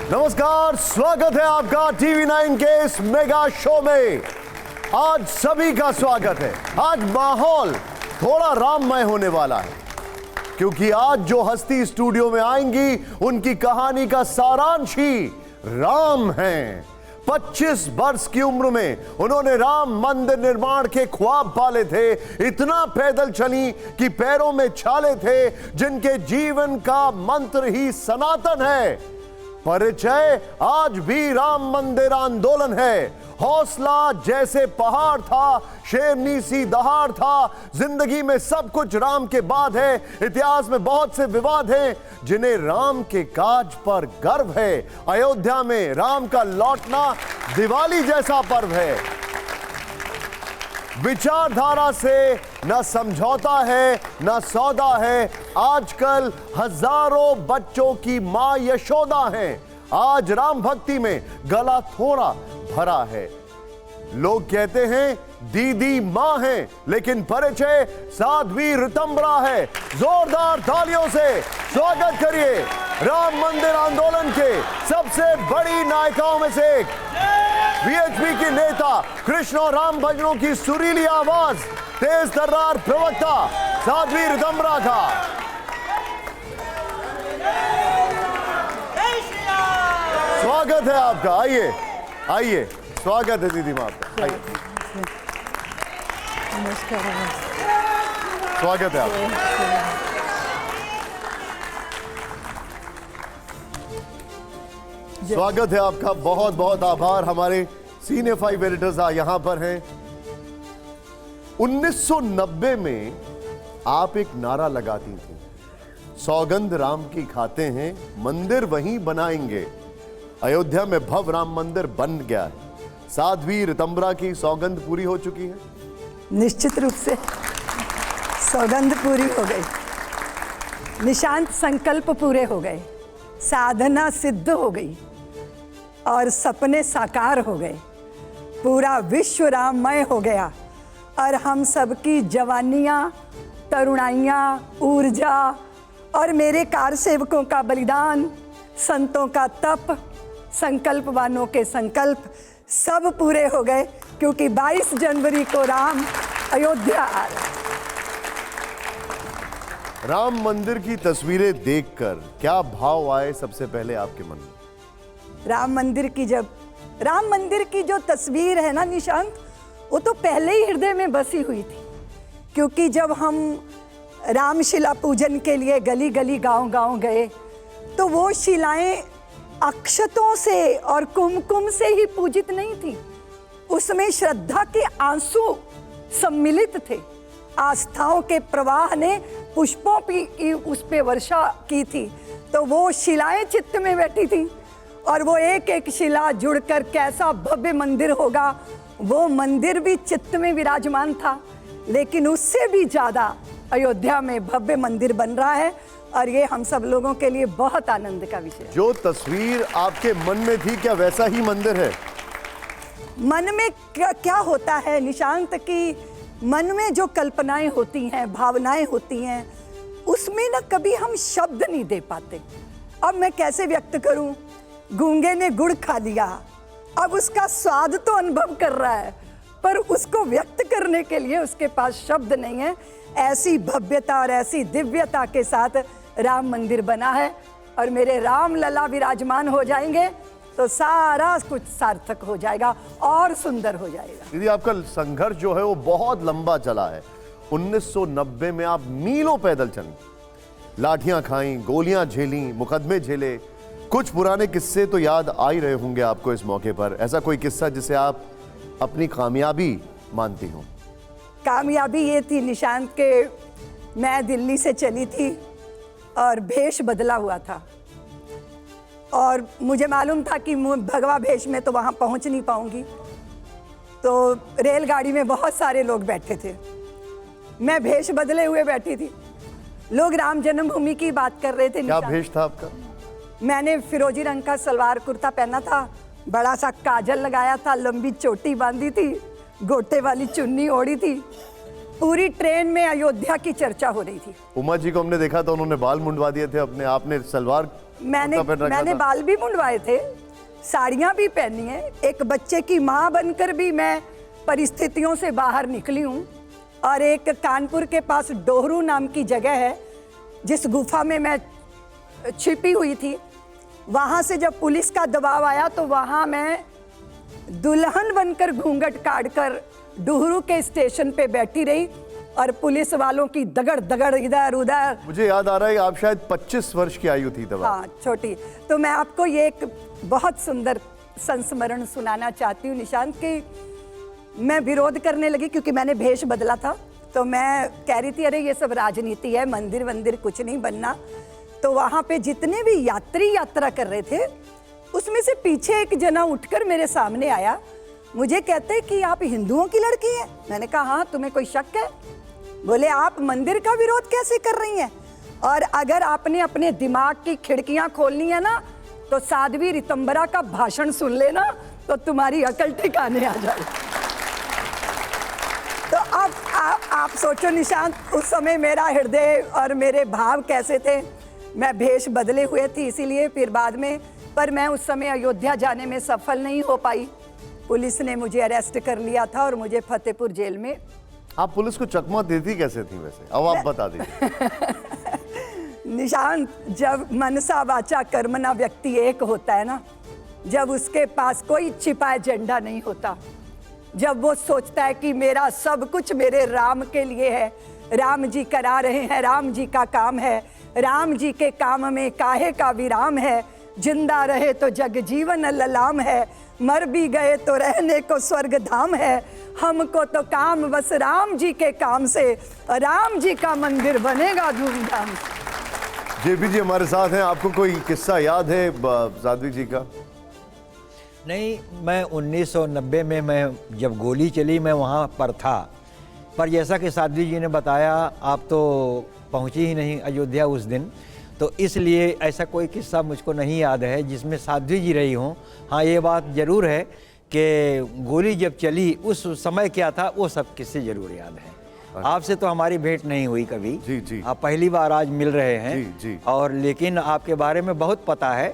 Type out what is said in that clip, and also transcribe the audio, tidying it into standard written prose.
नमस्कार, स्वागत है आपका टीवी 9 के इस मेगा शो में। आज सभी का स्वागत है। आज माहौल थोड़ा राममय होने वाला है, क्योंकि आज जो हस्ती स्टूडियो में आएंगी उनकी कहानी का सारांश ही राम है। 25 वर्ष की उम्र में उन्होंने राम मंदिर निर्माण के ख्वाब पाले थे। इतना पैदल चली कि पैरों में छाले थे, जिनके जीवन का मंत्र ही सनातन है। परिचय आज भी राम मंदिर आंदोलन है। हौसला जैसे पहाड़ था, शेरनी सी दहाड़ था। जिंदगी में सब कुछ राम के बाद है। इतिहास में बहुत से विवाद हैं जिन्हें राम के काज पर गर्व है। अयोध्या में राम का लौटना दिवाली जैसा पर्व है। विचारधारा से न समझौता है न सौदा है। आजकल हजारों बच्चों की मां यशोदा है। आज राम भक्ति में गला थोड़ा भरा है। लोग कहते हैं दीदी मां है, लेकिन परिचय साध्वी ऋतंबरा है। जोरदार तालियों से स्वागत करिए राम मंदिर आंदोलन के सबसे बड़ी नायिकाओं में से एक, वीएचपी की नेता, कृष्ण और राम भजनों की सुरीली आवाज, तेज तर्रार प्रवक्ता साध्वी ऋतंबरा का। स्वागत है आपका। आइए आइए, स्वागत है दीदी मां आपका। आइए, नमस्कार। स्वागत है आपका। स्वागत है आपका। बहुत बहुत आभार। हमारे सीनियर 5 एडिटर्स यहां पर हैं। 1990 में आप एक नारा लगाती थी, सौगंध राम की खाते हैं, मंदिर वहीं बनाएंगे। अयोध्या में भव्य राम मंदिर बन गया है। साध्वी ऋतंबरा की सौगंध पूरी हो चुकी है? निश्चित रूप से सौगंध पूरी हो गई। निशांत संकल्प पूरे हो गए, साधना सिद्ध हो गई और सपने साकार हो गए। पूरा विश्व राममय हो गया और हम सबकी जवानियां, तरुणाइयां, ऊर्जा और मेरे कारसेवकों का बलिदान, संतों का तप, संकल्पवानों के संकल्प सब पूरे हो गए, क्योंकि 22 जनवरी को राम अयोध्या आ रहे। राम मंदिर की तस्वीरें देखकर क्या भाव आए सबसे पहले आपके मन में? राम मंदिर की जो तस्वीर है ना निशांत, वो तो पहले ही हृदय में बसी हुई थी। क्योंकि जब हम रामशिला पूजन के लिए गली गली गांव गांव गए, तो वो शिलाएं अक्षतों से और कुमकुम से ही पूजित नहीं थी। उसमें श्रद्धा के आंसू सम्मिलित थे। आस्थाओं के प्रवाह ने पुष्पों की उस पे वर्षा की थी। तो वो शिलाएं चित्त में बैठी थी और वो एक एक शिला जुड़कर कैसा भव्य मंदिर होगा, वो मंदिर भी चित्त में विराजमान था। लेकिन उससे भी ज़्यादा अयोध्या में भव्य मंदिर बन रहा है और ये हम सब लोगों के लिए बहुत आनंद का विषय है। जो तस्वीर आपके मन में थी, क्या वैसा ही मंदिर है? मन में क्या होता है निशांत, कि मन में जो कल्पनाएं होती हैं, भावनाएं होती हैं, उसमें ना कभी हम शब्द नहीं दे पाते। अब मैं कैसे व्यक्त करूं? गूंगे ने गुड़ खा लिया, अब उसका स्वाद तो अनुभव कर रहा है, पर उसको व्यक्त करने के लिए उसके पास शब्द नहीं है। ऐसी भव्यता और ऐसी दिव्यता के साथ राम मंदिर बना है और मेरे राम लला विराजमान हो जाएंगे तो सारा कुछ सार्थक हो जाएगा और सुंदर हो जाएगा। दीदी, आपका संघर्ष जो है वो बहुत लंबा चला है। 1990 में आप मीलों पैदल चली, लाठियां खाई, गोलियां झेली, मुकदमे झेले। कुछ पुराने किस्से तो याद आ ही रहे होंगे आपको इस मौके पर। ऐसा कोई किस्सा जिसे आप अपनी कामयाबी मानती हो? कामयाबी ये थी निशांत के, मैं दिल्ली से चली थी और भेष बदला हुआ था और मुझे मालूम था कि भगवा भेष में तो वहाँ पहुँच नहीं पाऊँगी। तो रेलगाड़ी में बहुत सारे लोग बैठे थे, मैं भेष बदले हुए बैठी थी। लोग राम जन्मभूमि की बात कर रहे थे। क्या भेष था आपका? मैंने फिरोजी रंग का सलवार कुर्ता पहना था, बड़ा सा काजल लगाया था, लंबी चोटी बांधी थी, गोटे वाली चुन्नी ओढ़ी थी। पूरी ट्रेन में अयोध्या की चर्चा हो रही थी। उमा जी को हमने देखा था, उन्होंने बाल मुंडवा दिए थे अपने, आपने सलवार मैंने कुर्ता पहन रखा मैंने था। बाल भी मुंडवाए थे, साड़ियाँ भी पहनी हैं, एक बच्चे की माँ बनकर भी मैं परिस्थितियों से बाहर निकली हूँ। और एक कानपुर के पास डोहरू नाम की जगह है, जिस गुफा में मैं छिपी हुई थी, वहाँ से जब पुलिस का दबाव आया तो वहाँ मैं दुल्हन बनकर घूंघट काटकर डोहरू के स्टेशन पे बैठी रही और पुलिस वालों की दगड़ दगड़ इधर उधर। मुझे याद आ रहा है आप शायद 25 वर्ष की आयु थी तब। हाँ, छोटी। तो मैं आपको ये एक बहुत सुंदर संस्मरण सुनाना चाहती हूँ निशांत, कि मैं विरोध करने लगी क्योंकि मैंने भेष बदला था। तो मैं कह रही थी अरे ये सब राजनीति है, मंदिर वंदिर कुछ नहीं बनना। तो वहाँ पे जितने भी यात्री यात्रा कर रहे थे उसमें से पीछे एक जना उठकर मेरे सामने आया, मुझे कहते कि आप हिंदुओं की लड़की हैं। मैंने कहा हाँ, तुम्हें कोई शक है? बोले आप मंदिर का विरोध कैसे कर रही हैं, और अगर आपने अपने दिमाग की खिड़कियां खोलनी है ना तो साध्वी ऋतंबरा का भाषण सुन लेना तो तुम्हारी अकल ठिकाने आ जाए। तो अब आप सोचो निशांत, उस समय मेरा हृदय और मेरे भाव कैसे थे। मैं भेष बदले हुए थी इसीलिए, फिर बाद में, पर मैं उस समय अयोध्या जाने में सफल नहीं हो पाई। पुलिस ने मुझे अरेस्ट कर लिया था और मुझे फतेहपुर जेल में। आप पुलिस को चकमा देती कैसे थी वैसे, अब आप बता दीजिए। निशांत, जब मनसा वाचा कर्मणा व्यक्ति एक होता है ना, जब उसके पास कोई छिपा एजेंडा नहीं होता, जब वो सोचता है कि मेरा सब कुछ मेरे राम के लिए है, राम जी करा रहे हैं, राम जी का काम है, राम जी के काम में काहे का विराम है, जिंदा रहे तो जग जीवन ललाम है, मर भी गए तो रहने को स्वर्ग धाम है, हमको तो काम बस राम जी के काम से, राम जी का मंदिर बनेगा धूमधाम से। जेपी जी हमारे साथ हैं, आपको कोई किस्सा याद है साध्वी जी का? नहीं, मैं 1990 में मैं जब गोली चली मैं वहाँ पर था, पर जैसा कि साध्वी जी ने बताया आप तो पहुँची ही नहीं अयोध्या उस दिन, तो इसलिए ऐसा कोई किस्सा मुझको नहीं याद है जिसमें साध्वी जी रही हों। हाँ, ये बात ज़रूर है कि गोली जब चली उस समय क्या था वो सब किस्से ज़रूर याद है। आपसे तो हमारी भेंट नहीं हुई कभी। जी जी। आप पहली बार आज मिल रहे हैं। जी जी। और लेकिन आपके बारे में बहुत पता है